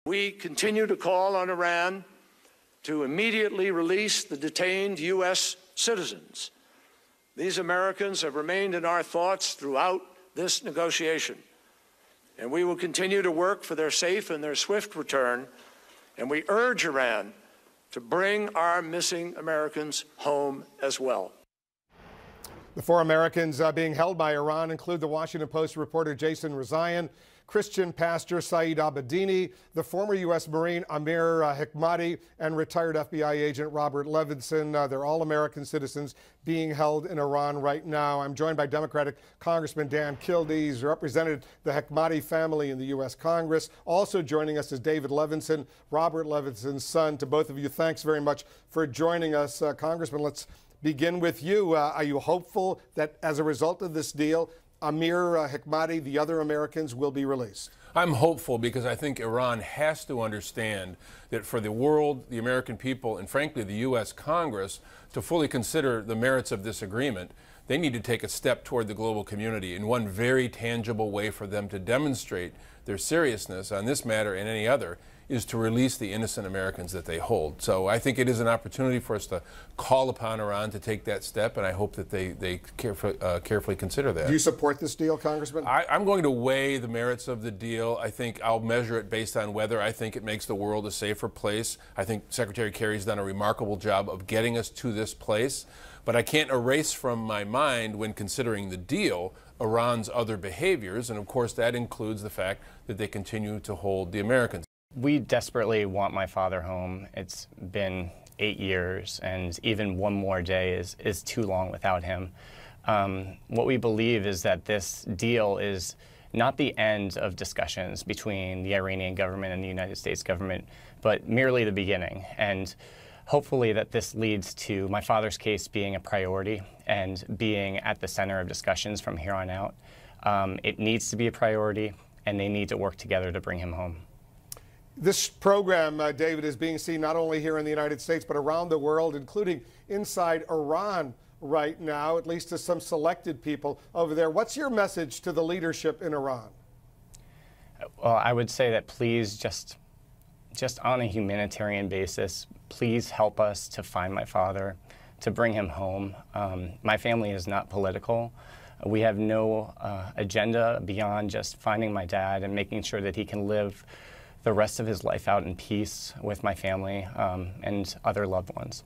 We continue to call on Iran to immediately release the detained U.S. citizens. These Americans have remained in our thoughts throughout this negotiation, and we will continue to work for their safe and their swift return, and we urge Iran to bring our missing Americans home as well. The 4 Americans being held by Iran include the Washington Post reporter Jason Rezaian, Christian pastor Saeed Abedini, the former U.S. Marine Amir Hekmati, and retired FBI agent Robert Levinson. They're all American citizens being held in Iran right now. I'm joined by Democratic Congressman Dan Kildee. He's represented the Hekmati family in the U.S. Congress. Also joining us is David Levinson, Robert Levinson's son. To both of you, thanks very much for joining us. Congressman, let's begin with you. Are you hopeful that as a result of this deal, Amir Hekmati, the other Americans, will be released? I'm hopeful because I think Iran has to understand that for the world, the American people, and frankly the U.S. Congress, to fully consider the merits of this agreement, they need to take a step toward the global community. And one very tangible way for them to demonstrate their seriousness on this matter and any other is to release the innocent Americans that they hold. So I think it is an opportunity for us to call upon Iran to take that step, and I hope that they carefully consider that. Do you support this deal, Congressman? I'm going to weigh the merits of the deal. I think I'll measure it based on whether I think it makes the world a safer place. I think Secretary Kerry's done a remarkable job of getting us to this place, but I can't erase from my mind when considering the deal Iran's other behaviors, and of course that includes the fact that they continue to hold the Americans. We desperately want my father home. It's been 8 years, and even one more day is too long without him. What we believe is that this deal is not the end of discussions between the Iranian government and the United States government, but merely the beginning. And hopefully that this leads to my father's case being a priority and being at the center of discussions from here on out. It needs to be a priority, and they need to work together to bring him home. This program, David, is being seen not only here in the United States, but around the world, including inside Iran right now, at least to some selected people over there. What's your message to the leadership in Iran? Well, I would say that please, just on a humanitarian basis, please help us to find my father, to bring him home. My family is not political. We have no agenda beyond just finding my dad and making sure that he can live the rest of his life out in peace with my family and other loved ones.